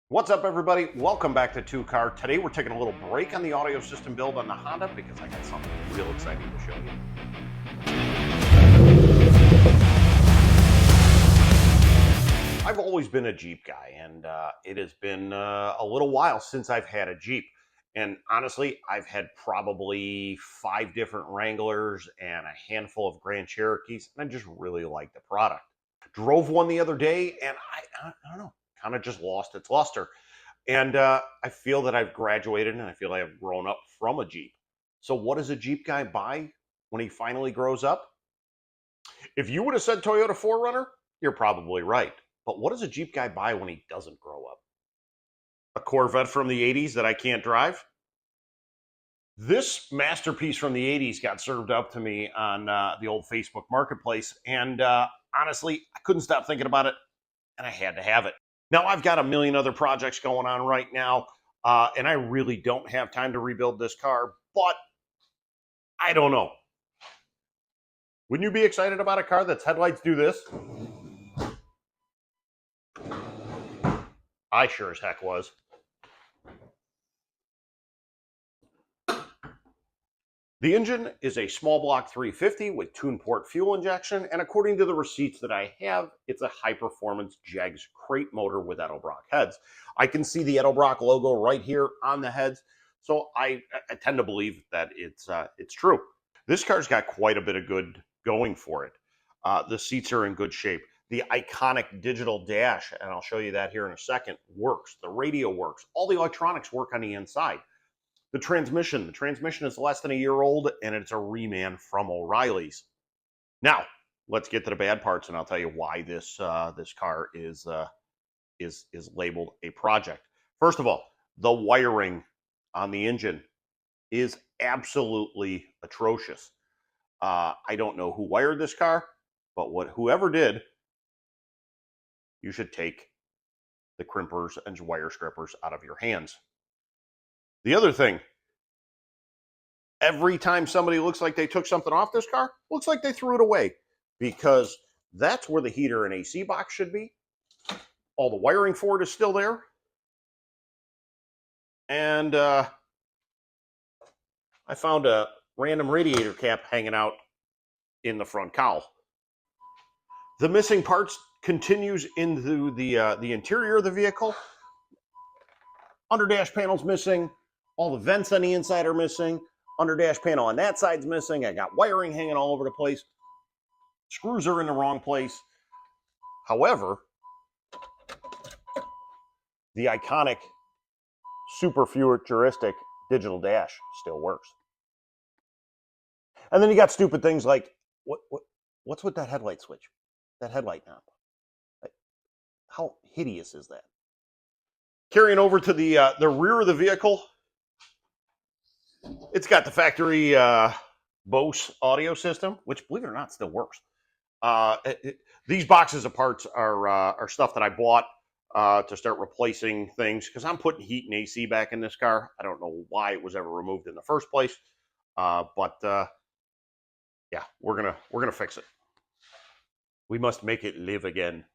What's up, everybody? Welcome back to Two Car. Today we're taking a little break on the audio system build on the Honda because I got something real exciting to show you. I've always been a Jeep guy, and it has been a little while since I've had a Jeep. And honestly, I've had probably 5 different Wranglers and a handful of Grand Cherokees, and I just really like the product. Drove one the other day, and I don't know, kind of just lost its luster. And I feel that I've graduated and I feel like I've grown up from a Jeep. So, what does a Jeep guy buy when he finally grows up? If you would have said Toyota 4Runner, you're probably right. But what does a Jeep guy buy when he doesn't grow up? A Corvette from the 80s that I can't drive? This masterpiece from the 80s got served up to me on the old Facebook Marketplace. And honestly, I couldn't stop thinking about it and I had to have it. Now, I've got a million other projects going on right now, and I really don't have time to rebuild this car, but I don't know. Wouldn't you be excited about a car that's headlights do this? I sure as heck was. The engine is a small block 350 with tune port fuel injection, and according to the receipts that I have, it's a high-performance Jegs crate motor with Edelbrock heads. I can see the Edelbrock logo right here on the heads, so I tend to believe that it's true. This car's got quite a bit of good going for it. The seats are in good shape. The iconic digital dash, and I'll show you that here in a second, works. The radio works. All the electronics work on the inside. The transmission is less than a year old, and it's a reman from O'Reilly's. Now, let's get to the bad parts, and I'll tell you why this car is labeled a project. First of all, the wiring on the engine is absolutely atrocious. I don't know who wired this car, but whoever did, you should take the crimpers and wire strippers out of your hands. The other thing, every time somebody looks like they took something off this car, looks like they threw it away, because that's where the heater and AC box should be. All the wiring for it is still there. And I found a random radiator cap hanging out in the front cowl. The missing parts continues into the interior of the vehicle. Under dash panel's missing. All the vents on the inside are missing. Under dash panel on that side's missing. I got wiring hanging all over the place. Screws are in the wrong place. However, the iconic, super futuristic digital dash still works. And then you got stupid things like, what's with that headlight switch? That headlight knob. How hideous is that? Carrying over to the rear of the vehicle, it's got the factory Bose audio system, which, believe it or not, still works. These boxes of parts are stuff that I bought to start replacing things, because I'm putting heat and AC back in this car. I don't know why it was ever removed in the first place, but yeah, we're gonna fix it. We must make it live again.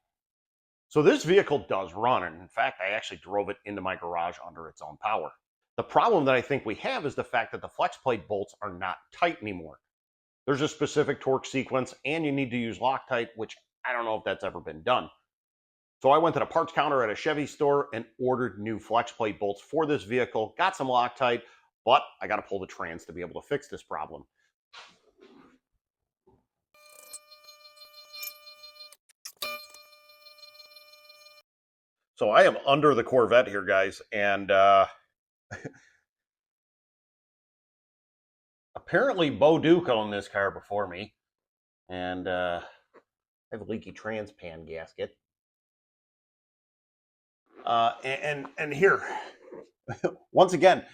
So this vehicle does run, and in fact, I actually drove it into my garage under its own power. The problem that I think we have is the fact that the flex plate bolts are not tight anymore. There's a specific torque sequence, and you need to use Loctite, which I don't know if that's ever been done. So I went to the parts counter at a Chevy store and ordered new flex plate bolts for this vehicle, got some Loctite, but I got to pull the trans to be able to fix this problem. So I am under the Corvette here, guys, and apparently Bo Duke owned this car before me, and I have a leaky trans pan gasket. And here, once again,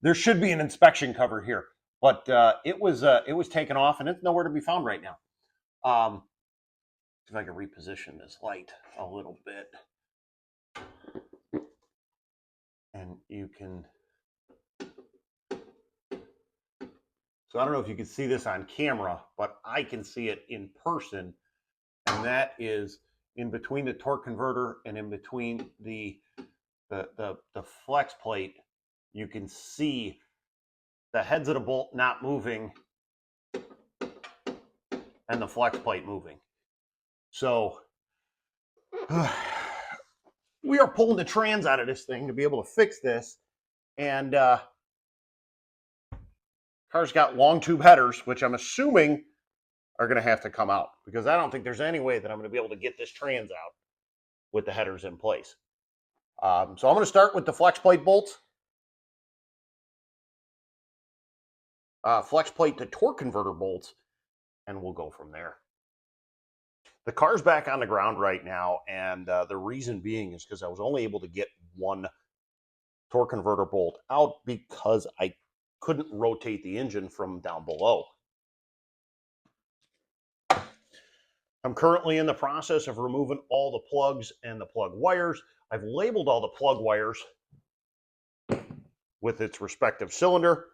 there should be an inspection cover here, but it was taken off and it's nowhere to be found right now. See if I can reposition this light a little bit, and you can. So I don't know if you can see this on camera, but I can see it in person, and that is in between the torque converter and in between the the flex plate, you can see the heads of the bolt not moving and the flex plate moving. So we are pulling the trans out of this thing to be able to fix this. And car's got long tube headers, which I'm assuming are going to have to come out, because I don't think there's any way that I'm going to be able to get this trans out with the headers in place. So I'm going to start with the flex plate bolts. Flex plate to torque converter bolts, and we'll go from there. The car's back on the ground right now, and the reason being is because I was only able to get one torque converter bolt out because I couldn't rotate the engine from down below. I'm currently in the process of removing all the plugs and the plug wires. I've labeled all the plug wires with its respective cylinder,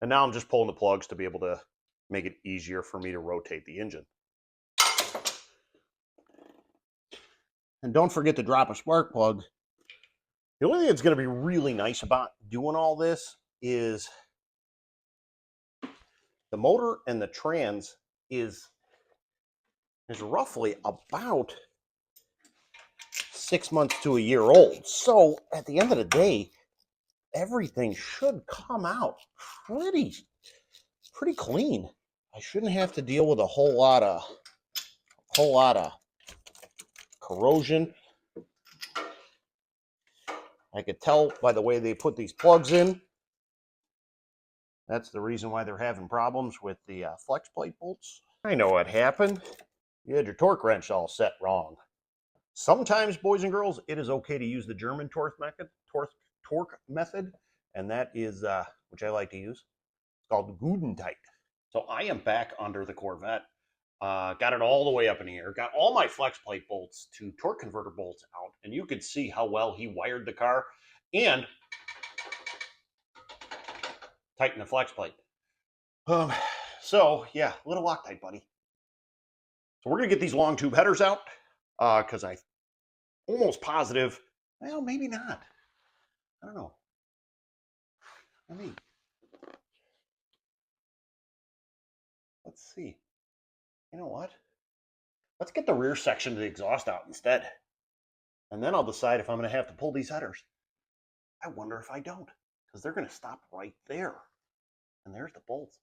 and now I'm just pulling the plugs to be able to make it easier for me to rotate the engine. And don't forget to drop a spark plug. The only thing that's going to be really nice about doing all this is the motor and the trans is roughly about 6 months to a year old. So at the end of the day, everything should come out pretty clean. I shouldn't have to deal with a whole lot of corrosion. I could tell by the way they put these plugs in. That's the reason why they're having problems with the flex plate bolts. I know what happened. You had your torque wrench all set wrong. Sometimes, boys and girls, it is okay to use the German torque method, and that is, which I like to use, it's called Gudentight. So I am back under the Corvette. Got it all the way up in the air. Got all my flex plate bolts to torque converter bolts out, and you could see how well he wired the car and tightened the flex plate. So yeah, a little Loctite, buddy. So we're gonna get these long tube headers out because I'm almost positive. Well, maybe not. I don't know. Let's see. You know what? Let's get the rear section of the exhaust out instead. And then I'll decide if I'm going to have to pull these headers. I wonder if I don't, because they're going to stop right there. And there's the bolts.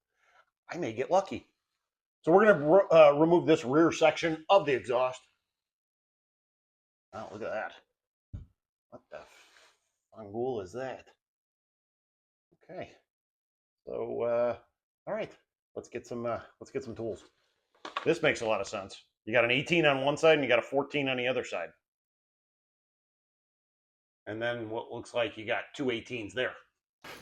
I may get lucky. So we're going to remove this rear section of the exhaust. Oh, look at that. What the fungool is that? Okay. So, all right. Let's get some tools. This makes a lot of sense. You got an 18 on one side and you got a 14 on the other side. And then what looks like you got two 18s there.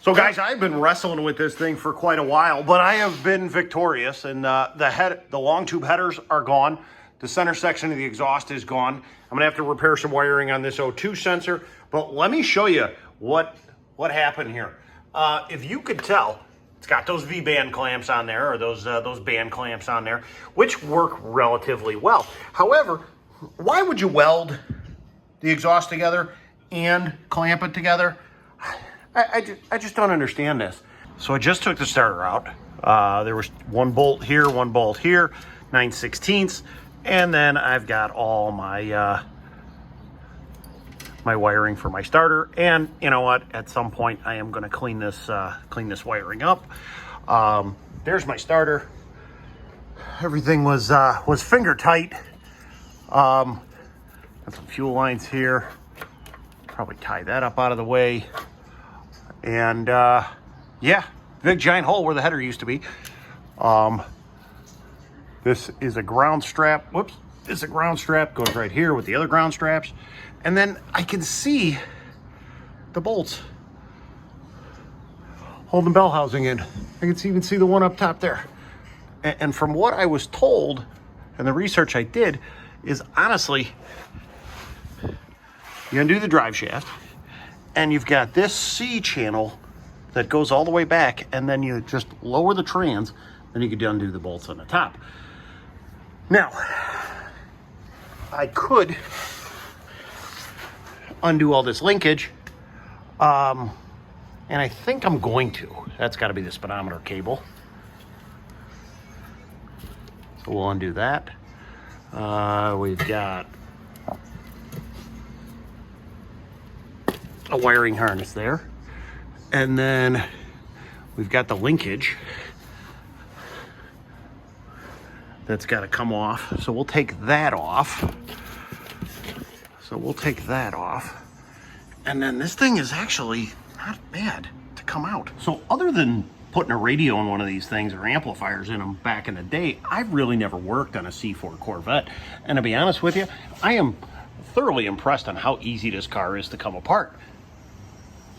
So guys, I've been wrestling with this thing for quite a while, but I have been victorious, and the long tube headers are gone. The center section of the exhaust is gone. I'm gonna have to repair some wiring on this O2 sensor, but let me show you what happened here. If you could tell, it's got those V-band clamps on there, or those band clamps on there, which work relatively well. However, why would you weld the exhaust together and clamp it together? I just don't understand this. So I just took the starter out. There was one bolt here, 9/16, and then I've got all my my wiring for my starter. And you know what? At some point, I am going to clean this wiring up. There's my starter. Everything was finger tight. Got some fuel lines here. Probably tie that up out of the way. And yeah, big giant hole where the header used to be. This is a ground strap. Whoops. This is a ground strap. Goes right here with the other ground straps. And then I can see the bolts holding the bell housing in. I can even see the one up top there. And from what I was told, and the research I did, is honestly, you undo the drive shaft, and you've got this C channel that goes all the way back, and then you just lower the trans, and you can undo the bolts on the top. Now, I could undo all this linkage. And I think I'm going to. That's got to be the speedometer cable. So we'll undo that. We've got a wiring harness there. And then we've got the linkage that's got to come off. So we'll take that off. And then this thing is actually not bad to come out. So other than putting a radio in one of these things or amplifiers in them back in the day, I've really never worked on a C4 Corvette. And to be honest with you, I am thoroughly impressed on how easy this car is to come apart.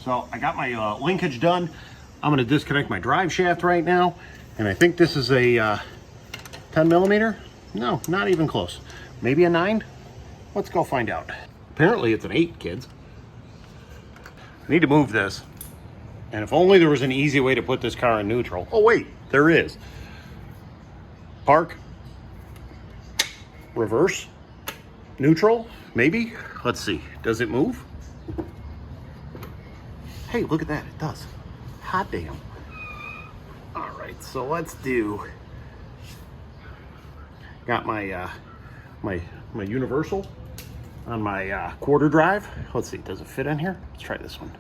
So I got my linkage done. I'm going to disconnect my drive shaft right now. And I think this is a 10 millimeter? No, not even close. Maybe a 9? Let's go find out. Apparently it's an 8, kids. I need to move this. And if only there was an easy way to put this car in neutral. Oh wait, there is. Park. Reverse. Neutral, maybe? Let's see, does it move? Hey, look at that, it does. Hot damn. All right, so let's do, got my my universal on my quarter drive. Let's see, does it fit in here? Let's try this one.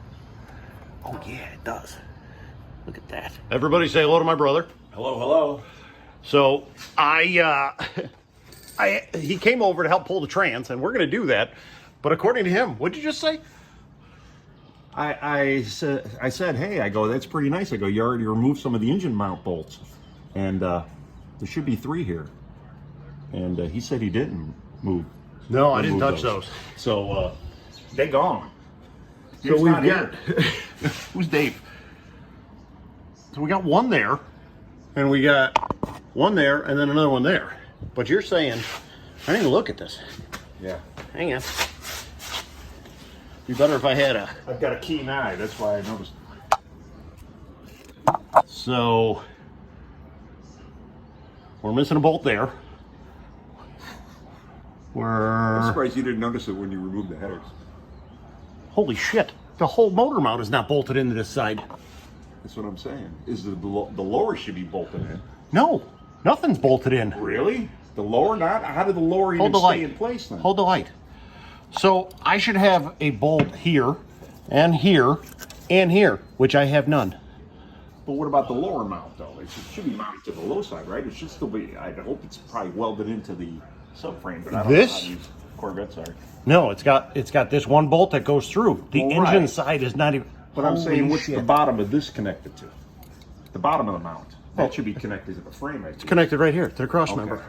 Oh yeah, it does. Look at that. Everybody say hello to my brother. Hello, hello. So he came over to help pull the trans, and we're gonna do that. But according to him, what'd you just say? I said, hey, I go, that's pretty nice. I go, you already removed some of the engine mount bolts, and there should be 3 here. And he said he didn't move. No, I didn't touch those. So they gone. So we've got who's Dave? So we got one there, and we got one there, and then another one there. But you're saying, I didn't look at this. Yeah. Hang on. Be better if I had a. I've got a keen eye. That's why I noticed. So we're missing a bolt there. I'm surprised you didn't notice it when you removed the headers. Holy shit! The whole motor mount is not bolted into this side. That's what I'm saying. Is the lower should be bolted in? No, nothing's bolted in. Really? The lower not? How did the lower even stay in place then? Hold the light. So I should have a bolt here, and here, and here, which I have none. But what about the lower mount though? It should be mounted to the low side, right? It should still be. I hope it's probably welded into the subframe, but I don't know how these Corvettes are. No, it's got this one bolt that goes through. The engine side is not even. But I'm saying, what's the bottom of this connected to? The bottom of the mount. That should be connected to the frame. It's connected right here to the cross member.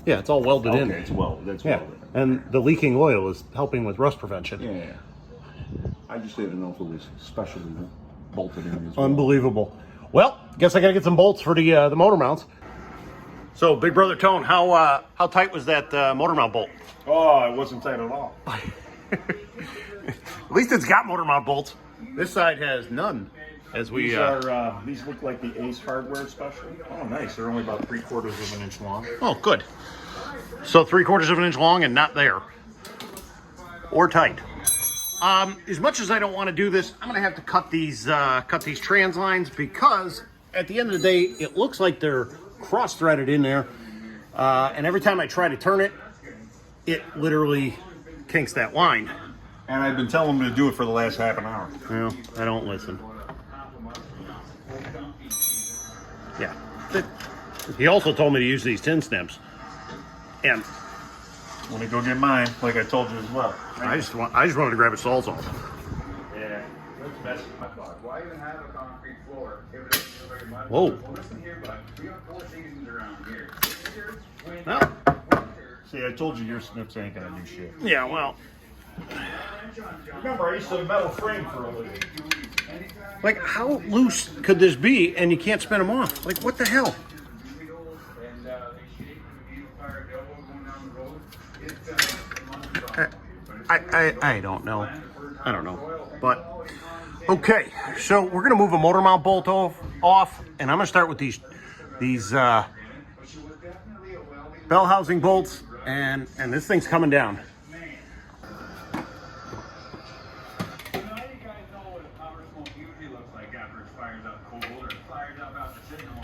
Yeah, it's all welded in. Okay, it's welded. That's welded. And the leaking oil is helping with rust prevention. Yeah. I just didn't know if it was specially bolted in as well. Unbelievable. Well, guess I gotta get some bolts for the motor mounts. So, Big Brother Tone, how tight was that motor mount bolt? Oh, it wasn't tight at all. At least it's got motor mount bolts. This side has none. As we these look like the Ace Hardware special. Oh, nice. They're only about 3/4 of an inch long. Oh, good. So 3/4 of an inch long and not there, or tight. As much as I don't want to do this, I'm gonna have to cut these trans lines, because at the end of the day, it looks like they're cross-threaded in there, and every time I try to turn it, it literally kinks that line. And I've been telling them to do it for the last half an hour. Well, I don't listen. Yeah. He also told me to use these tin snips. And Let me go get mine, like I told you as well. I just wanted to grab a salt off. Yeah, that's best. I thought, why even have a concrete floor? Give it very much. Whoa. Well, listen here, bud. We have 4 seasons around here. Well, See, I told you your snips ain't gonna do shit. yeah, well, Remember, I used to metal frame for a living. like, how loose could this be and you can't spin them off? Like, what the hell? I don't know. I don't know. But, okay, so we're going to move a motor mount bolt off, and I'm going to start with these bell housing bolts, and this thing's coming down. fires up cold or fires up after sitting a while.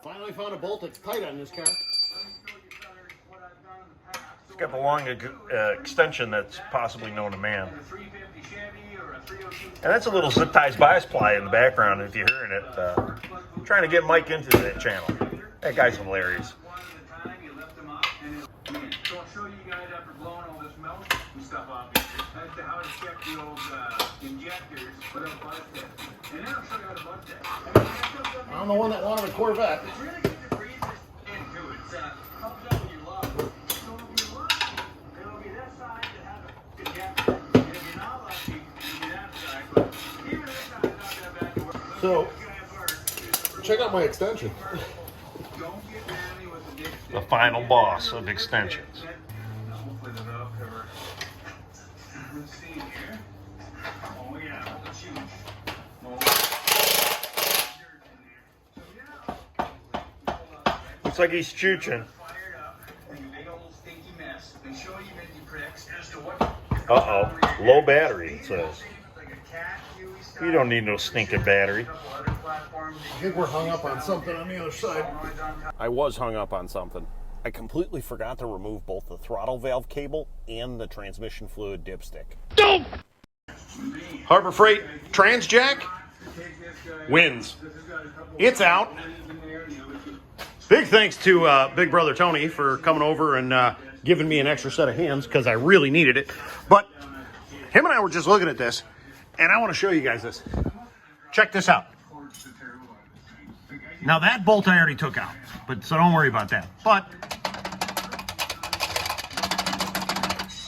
Finally found a bolt that's tight on this car. It's got the long extension that's possibly known to man. And that's a little zip ties bias ply in the background if you're hearing it. Trying to get Mike into that channel. That guy's hilarious. So I'll show you guys after blowing all this milk and stuff off as to how to check the old injectors without buzz test. And then I'll show you how to buzz test. I'm the one that wanted a Corvette. It's really good to breathe this into it. It comes out when you love it. So if you're lucky, it'll be this side that has a injector. And if you're not lucky, it'll be that side. But even this side is not that bad to work. So, check out my extension. Don't get mammy with the dipstick. The final boss of extensions. Hopefully the valve cover. Let's see here. Oh yeah, it's huge. Looks like he's chooching. Fired up, and you make a little stinky mess. They show you Minty pricks as to what. Uh-oh. Low battery, it says. Like a cat, Huey style. You don't need no stinking battery. Couple other platforms. I think we're hung up on something on the other side. I was hung up on something. I completely forgot to remove both the throttle valve cable and the transmission fluid dipstick. Harbor Freight Transjack wins. It's out. Big thanks to Big Brother Tony for coming over and giving me an extra set of hands because I really needed it. But him and I were just looking at this, and I want to show you guys this. Check this out. Now that bolt I already took out, but so don't worry about that. But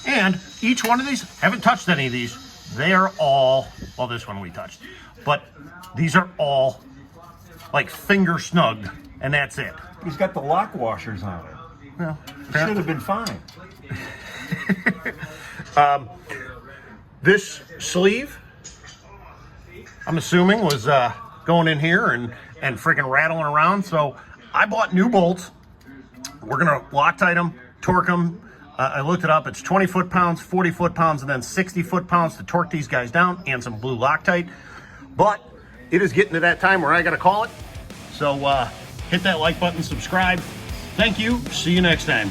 and each one of these, haven't touched any of these. They are all, well, this one we touched, but these are all like finger snugged, and that's it. He's got the lock washers on it. Well, It should have been fine. this sleeve, I'm assuming, was going in here and freaking rattling around. So I bought new bolts. We're gonna Loctite them, torque them. I looked it up. It's 20 foot-pounds, 40 foot-pounds, and then 60 foot-pounds to torque these guys down, and some blue Loctite. But it is getting to that time where I gotta call it. So hit that like button, subscribe. Thank you. See you next time.